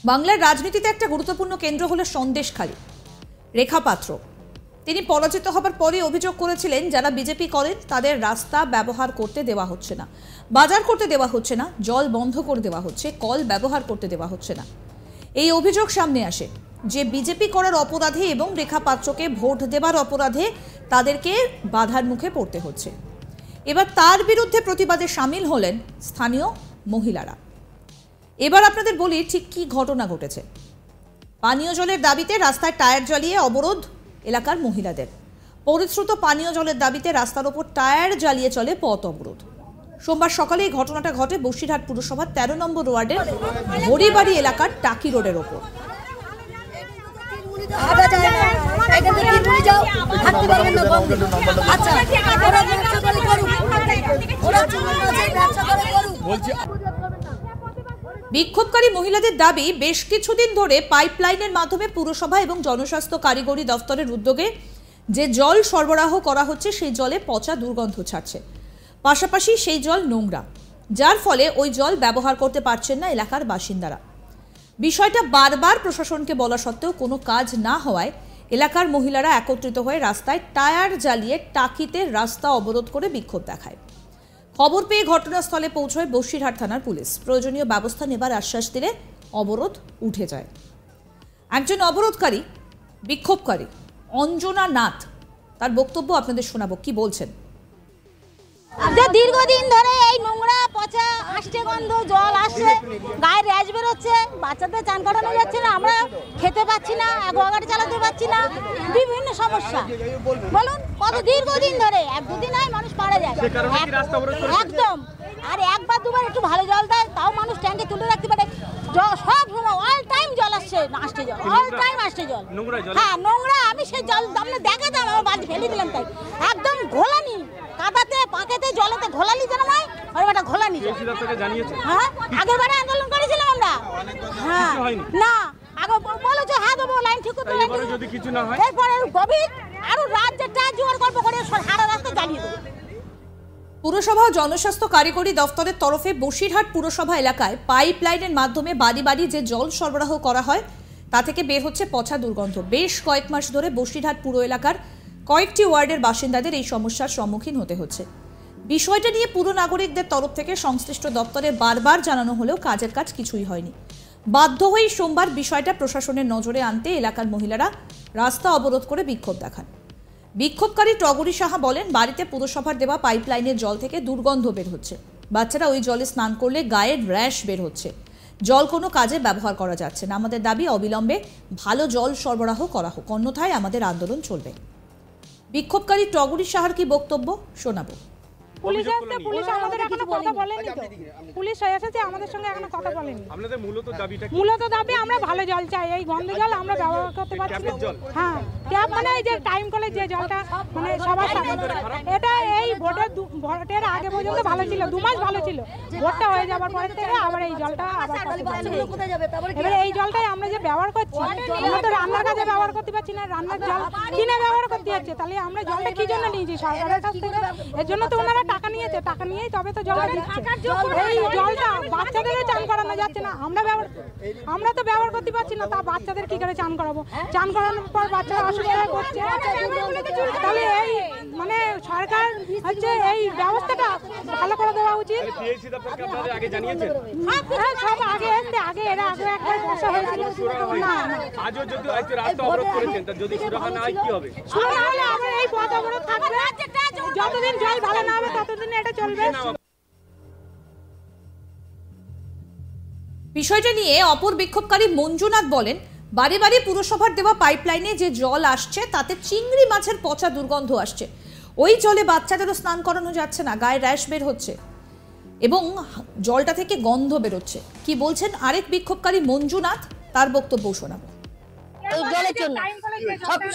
বাংলার রাজনীতিতে একটা গুরুত্বপূর্ণ কেন্দ্র হলো সন্দেশখালী। রেখা পাত্র তিনি পরাজিত হবার পরে অভিযোগ করেছিলেন যারা বিজেপি করেন তাদের রাস্তা ব্যবহার করতে দেওয়া হচ্ছে না, বাজার করতে দেওয়া হচ্ছে না, জল বন্ধ করে দেওয়া হচ্ছে, কল ব্যবহার করতে দেওয়া হচ্ছে না। এই অভিযোগ সামনে আসে যে বিজেপি করার অপরাধে এবং রেখা পাত্রকে ভোট দেবার অপরাধে তাদেরকে বাধার মুখে পড়তে হচ্ছে। এবার তার বিরুদ্ধে প্রতিবাদে সামিল হলেন স্থানীয় মহিলারা। এবার আপনাদের বলি ঠিক কি ঘটনা ঘটেছে। পানীয় জলের দাবিতে রাস্তায় টায়ার জ্বালিয়ে অবরোধ এলাকার মহিলাদের। পরিশ্রুত পানীয় জলের দাবিতে রাস্তার ওপর টায়ার জ্বালিয়ে চলে পথ অবরোধ। সোমবার সকালে এই ঘটনাটা ঘটে বসিরহাট পুরসভার 13 নম্বর ওয়ার্ডের হরিবাড়ি এলাকার টাকি রোডের ওপর। বিক্ষোভকারী মহিলাদের দাবি বেশ কিছুদিন ধরে পাইপলাইনের মাধ্যমে পুরসভা এবং জনস্বাস্থ্য কারিগরি দপ্তরের উদ্যোগে যে জল সরবরাহ করা হচ্ছে সেই জলে পচা দুর্গন্ধ ছাড়ছে, পাশাপাশি সেই জল নোংরা, যার ফলে ওই জল ব্যবহার করতে পারছেন না এলাকার বাসিন্দারা। বিষয়টা বারবার প্রশাসনকে বলা সত্ত্বেও কোনো কাজ না হওয়ায় এলাকার মহিলারা একত্রিত হয়ে রাস্তায় টায়ার জ্বালিয়ে টাকিতে রাস্তা অবরোধ করে বিক্ষোভ দেখায়। খবর পেয়ে ঘটনাস্থলে পৌঁছয় বসিরহাট থানার পুলিশ। প্রয়োজনীয় ব্যবস্থা নেবার আশ্বাস দিলে অবরোধ উঠে যায়। একজন অবরোধকারী বিক্ষোভকারী অঞ্জনা নাথ, তার বক্তব্য আপনাদের শোনাবো, কি বলছেন। দীর্ঘদিন ধরে এই নোংরা পচা আসছে গন্ধ জল আসছে, গায়ে র্যাশ বেরোচ্ছে, বাচ্চাদের চান করানো যাচ্ছে না, আমরা খেতে পাচ্ছি না, গাড়ি চালাতে পারছি না, বিভিন্ন সমস্যা। বলুন কত দীর্ঘদিন ধরে, এক দুদিন হয় মানুষ মারা যায় একদম। আর একবার দুবার একটু ভালো জল দেয় তাও মানুষ ট্যাঙ্কে তুলে রাখতে পারে। সব সময় অল টাইম জল আসছে, আসছে জল, অল টাইম আসছে জল। হ্যাঁ নোংরা, আমি সেই জল আমরা দেখাতাম, আমার বাড়ি ফেলে দিলাম, তাই একদম ঘোলানি, কাদাতে পাকেতে জলেতে ঘোলালি যেন নয়, ওটা ঘোলানি। হ্যাঁ আগের বারে আন্দোলন করেছিলাম আমরা, হ্যাঁ না আগে বলেছো হ্যাঁ দেবো, লাইন ঠিক করতে, এরপরে গভীর আরো রাত যেটা জোয়ার গল্প করে সারা রাস্তা জ্বালিয়ে দেবো। পুরসভা ও জনস্বাস্থ্য কারিগরি দপ্তরের তরফে বসিরহাট পুরসভা এলাকায় পাইপ লাইনের মাধ্যমে বাড়ি বাড়ি যে জল সরবরাহ করা হয় তা থেকে বের হচ্ছে পচা দুর্গন্ধ। বেশ কয়েক মাস ধরে বসিরহাট পুর এলাকার কয়েকটি ওয়ার্ডের বাসিন্দাদের এই সমস্যার সম্মুখীন হতে হচ্ছে। বিষয়টা নিয়ে পুর নাগরিকদের তরফ থেকে সংশ্লিষ্ট দপ্তরে বারবার জানানো হলেও কাজের কাজ কিছুই হয়নি। বাধ্য হয়ে সোমবার বিষয়টা প্রশাসনের নজরে আনতে এলাকার মহিলারা রাস্তা অবরোধ করে বিক্ষোভ দেখান। বিক্ষোভকারী টগরী সাহা বলেন, বাড়িতে পুরসভার দেওয়া পাইপলাইনের জল থেকে দুর্গন্ধ বের হচ্ছে, বাচ্চারা ওই জলে স্নান করলে গায়ের র্যাশ বের হচ্ছে, জল কোনো কাজে ব্যবহার করা যাচ্ছে না। আমাদের দাবি অবিলম্বে ভালো জল সরবরাহ করা হোক, অন্যথায় আমাদের আন্দোলন চলবে। বিক্ষোভকারী টগরী সাহার কি বক্তব্য শোনাবো। পুলিশ আসছে, পুলিশ আমাদের এখনো কথা বলেনি তো, পুলিশ এসেছে আমাদের সঙ্গে এখনো কথা বলেনি। আপনাদের মূলত দাবি আমরা ভালো জল চাই, এই গন্ধ জল আমরা ব্যবহার করতে পারছি না। হ্যাঁ ট্যাপ মানে এই যে টাইম কলে যে জলটা মানে সবার সাথে, এটা এই ভোটের আগে পর্যন্ত ভালো ছিল, 2 মাস ভালো ছিল, ভোটটা হয়ে যাওয়ার পর থেকে আবার এই জলটা আবার এবারে এই জলটাই আমরা যে ব্যবহার করছি, আমরা তো রান্নার কাজে ব্যবহার করতে পারছি না, রান্নার জল কিনে ব্যবহার করতে হচ্ছে, তাহলে আমরা জলটা কি জন্য নিয়েছি সরকারের কাছ থেকে? এর জন্য তো ওনারা টাকা নিয়েছে, টাকা নিয়েই তবে তো জলটা দিচ্ছে। এই জলটা বাচ্চাদেরও চান করানো যাচ্ছে না, আমরা তো ব্যবহার করতে পারছি না, তা বাচ্চাদের কি করে চান করাবো? চান করানোর পর বাচ্চারা অসুবিধা করছে। তাহলে এই মানে সরকার হচ্ছে এই ব্যবস্থাটা ভালো করে দেওয়া উচিত। হ্যাঁ সব আগে এসছে, আগে এরা আগে একবার বসা হয়েছিল না, সুরা হলে আমরা এই পথ অবরোধ থাকবে, যতদিন জল ভালো না হবে ততদিন এটা চলবে। বিষয়টা নিয়ে অপর বিক্ষোভকারী মঞ্জুনাথ বলেন, বাড়ি বাড়ি পুরসভার দেওয়া পাইপলাইনে যে জল আসছে তাতে চিংড়ি মাছের পচা দুর্গন্ধ আসছে, ওই জলে বাচ্চাদেরও স্নান করানো যাচ্ছে না, গায়ে র্যাশ বের হচ্ছে এবং জলটা থেকে গন্ধ বেরোচ্ছে। কি বলছেন আরেক বিক্ষোভকারী মঞ্জুনাথ, তার বক্তব্য শোনাবো। এই জলের জন্য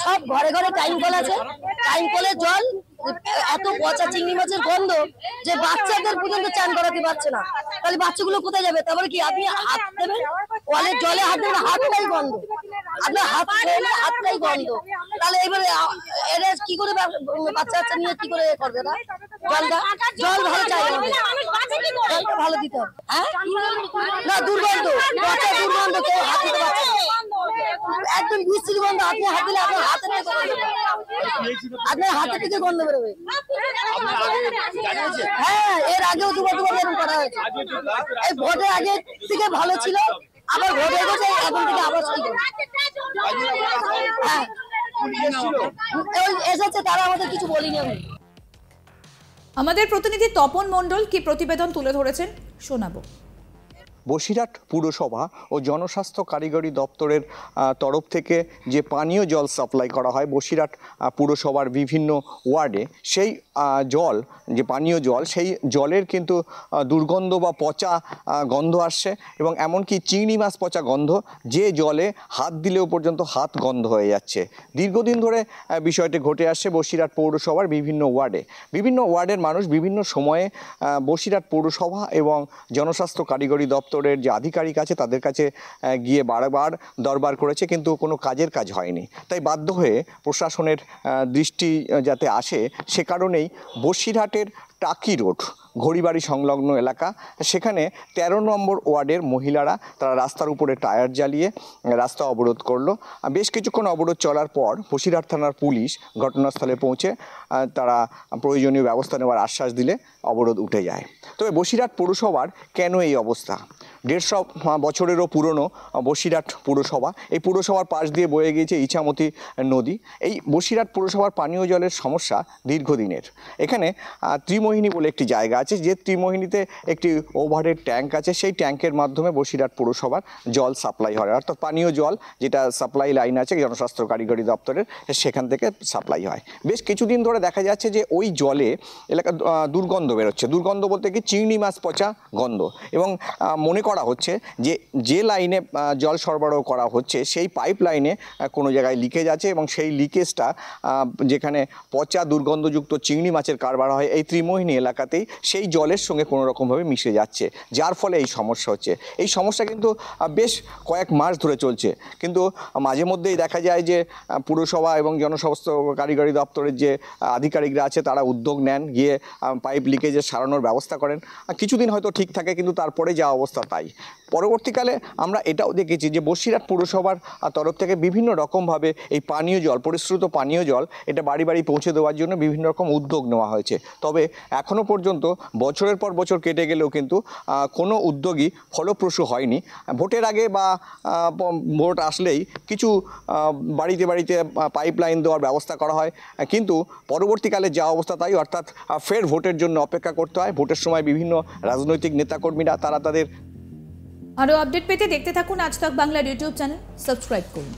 সব ঘরে ঘরে টাইম কল আছে, টাইম কলের জল এত পচা চিংড়ি মাছের গন্ধ যে বাচ্চাদের পর্যন্ত চান করাতে পারছে না, তাহলে বাচ্চাগুলো কোথায় যাবে? তারপরে কি আপনি হাত দেবেন কলের জলে, হাত দেবেন, হাতটাই গন্ধ, আপনার হাতটাই গন্ধ, তাহলে এবারে এরা কি করে বাচ্চা বাচ্চা নিয়ে কি করে করবে? না জলটা জল ভালো চাই, জলটা ভালো দিতে হবে। হ্যাঁ না দুর্গন্ধ, পচা দুর্গন্ধ, কেউ হাতে আপনি হাত দিলে আপনার হাতে থেকে আপনার হাতে থেকে গন্ধ বেরোবে। হ্যাঁ, এর আগেও দুবার এরকম করা হয়েছে। এই ভোটের আগে থেকে ভালো ছিল, আবার ভোটে গেছে, এখন থেকে আবার হ্যাঁ এসেছে, তারা আমাদের কিছু বলিনি। আমাদের প্রতিনিধি তপন মণ্ডল কি প্রতিবেদন তুলে ধরেছেন শোনাবো। বসিরহাট পুরসভা ও জনস্বাস্থ্য কারিগরি দপ্তরের তরফ থেকে যে পানীয় জল সাপ্লাই করা হয় বসিরহাট পুরসভার বিভিন্ন ওয়ার্ডে, সেই জল যে পানীয় জল, সেই জলের কিন্তু দুর্গন্ধ বা পচা গন্ধ আসছে এবং এমনকি চিংড়ি মাছ পচা গন্ধ, যে জলে হাত দিলেও পর্যন্ত হাত গন্ধ হয়ে যাচ্ছে। দীর্ঘদিন ধরে বিষয়টি ঘটে আসছে বসিরহাট পৌরসভার বিভিন্ন ওয়ার্ডে। বিভিন্ন ওয়ার্ডের মানুষ বিভিন্ন সময়ে বসিরহাট পৌরসভা এবং জনস্বাস্থ্য কারিগরি দপ্তরের যে আধিকারিক আছে তাদের কাছে গিয়ে বারবার দরবার করেছে, কিন্তু কোনো কাজ হয়নি। তাই বাধ্য হয়ে প্রশাসনের দৃষ্টি যাতে আসে, সে কারণেই বসিরহাটের টাকি রোড ঘড়িবাড়ি সংলগ্ন এলাকা, সেখানে 13 নম্বর ওয়ার্ডের মহিলারা তারা রাস্তার উপরে টায়ার জ্বালিয়ে রাস্তা অবরোধ করলো। বেশ কিছুক্ষণ অবরোধ চলার পর বসিরহাট থানার পুলিশ ঘটনাস্থলে পৌঁছে তারা প্রয়োজনীয় ব্যবস্থা নেওয়ার আশ্বাস দিলে অবরোধ উঠে যায়। তবে বসিরহাট পৌরসভার কেন এই অবস্থা? 150 বছরেরও পুরনো বসিরহাট পুরসভা, এই পুরসভার পাশ দিয়ে বয়ে গিয়েছে ইছামতি নদী। এই বসিরহাট পুরসভার পানীয় জলের সমস্যা দীর্ঘদিনের। এখানে ত্রিমোহিনী বলে একটি জায়গা আছে, যে ত্রিমোহিনীতে একটি ওভারহেড ট্যাঙ্ক আছে, সেই ট্যাঙ্কের মাধ্যমে বসিরহাট পুরসভার জল সাপ্লাই হয়, অর্থাৎ পানীয় জল যেটা সাপ্লাই লাইন আছে জনস্বাস্থ্য কারিগরি দপ্তরের, সেখান থেকে সাপ্লাই হয়। বেশ কিছুদিন ধরে দেখা যাচ্ছে যে ওই জলে এলাকা দুর্গন্ধ বেরোচ্ছে। দুর্গন্ধ বলতে কি চিংড়ি মাছ পচা গন্ধ, এবং মনে করা হচ্ছে যে লাইনে জল সরবরাহ করা হচ্ছে সেই পাইপ লাইনে কোনো জায়গায় লিকেজ আছে, এবং সেই লিকেজটা যেখানে পচা দুর্গন্ধযুক্ত চিংড়ি মাছের কারবার হয় এই ত্রিমোহিনী এলাকাতেই, সেই জলের সঙ্গে কোনো রকমভাবে মিশে যাচ্ছে, যার ফলে এই সমস্যা হচ্ছে। এই সমস্যা কিন্তু বেশ কয়েক মাস ধরে চলছে, কিন্তু মাঝে মধ্যেই দেখা যায় যে পুরসভা এবং জনস্বাস্থ্য কারিগরি দপ্তরের যে আধিকারিকরা আছে তারা উদ্যোগ নেন, গিয়ে পাইপ লিকেজের সারানোর ব্যবস্থা করেন। কিছুদিন হয়তো ঠিক থাকে, কিন্তু তারপরে যা অবস্থা তাই। পরবর্তীকালে আমরা এটাও দেখেছি যে বসিরহাট পুরসভার তরফ থেকে বিভিন্ন রকমভাবে এই পানীয় জল, পরিশ্রুত পানীয় জল, এটা বাড়ি বাড়ি পৌঁছে দেওয়ার জন্য বিভিন্ন রকম উদ্যোগ নেওয়া হয়েছে। তবে এখনও পর্যন্ত বছরের পর বছর কেটে গেলেও কিন্তু কোনো উদ্যোগই ফলপ্রসূ হয়নি। ভোটের আগে বা ভোট আসলেই কিছু বাড়িতে বাড়িতে পাইপ লাইন দেওয়ার ব্যবস্থা করা হয়, কিন্তু পরবর্তীকালে যা অবস্থা তাই, অর্থাৎ ফের ভোটের জন্য অপেক্ষা করতে হয়। ভোটের সময় বিভিন্ন রাজনৈতিক নেতাকর্মীরা তারা তাদের আরও আপডেট পেতে দেখতে থাকুন আজ তাক বাংলার ইউটিউব চ্যানেল, সাবস্ক্রাইব করুন।